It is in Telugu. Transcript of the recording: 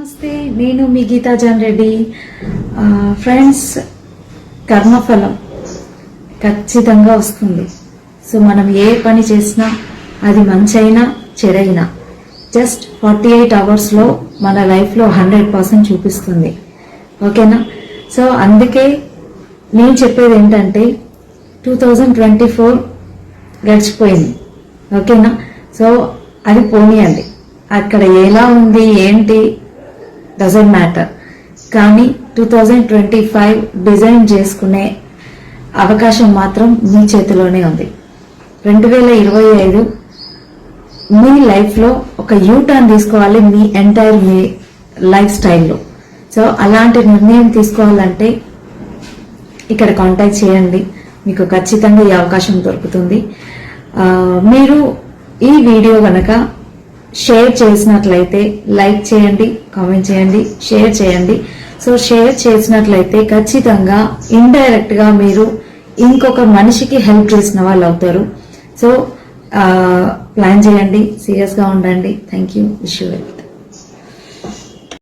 నమస్తే, నేను మీ గీతా జాన్ రెడ్డి. ఫ్రెండ్స్, కర్మఫలం ఖచ్చితంగా వస్తుంది. సో మనం ఏ పని చేసినా అది మంచైనా చెడైనా జస్ట్ 48 అవర్స్లో మన లైఫ్లో 100% చూపిస్తుంది. ఓకేనా? సో అందుకే నేను చెప్పేది ఏంటంటే 2024 గడిచిపోయింది. ఓకేనా? సో అది పోనీయండి, అక్కడ ఎలా ఉంది ఏంటి డజంట్ మ్యాటర్. కానీ 2025 డిజైన్ చేసుకునే అవకాశం మాత్రం మీ చేతిలోనే ఉంది. 2025 మీ లైఫ్లో ఒక యూటర్న్ తీసుకోవాలి, మీ ఎంటైర్ మీ లైఫ్ స్టైల్లో. సో అలాంటి నిర్ణయం తీసుకోవాలంటే ఇక్కడ కాంటాక్ట్ చేయండి, మీకు ఖచ్చితంగా ఈ అవకాశం దొరుకుతుంది. మీరు ఈ వీడియో కనుక షేర్ చేసినట్లయితే లైక్ చేయండి, కామెంట్ చేయండి, షేర్ చేయండి. సో షేర్ చేసినట్లయితే ఖచ్చితంగా ఇండైరెక్ట్ గా మీరు ఇంకొక మనిషికి హెల్ప్ చేసిన వాళ్ళు అవుతారు. సో ప్లాన్ చేయండి, సీరియస్ గా ఉండండి. Thank you. Wish you well.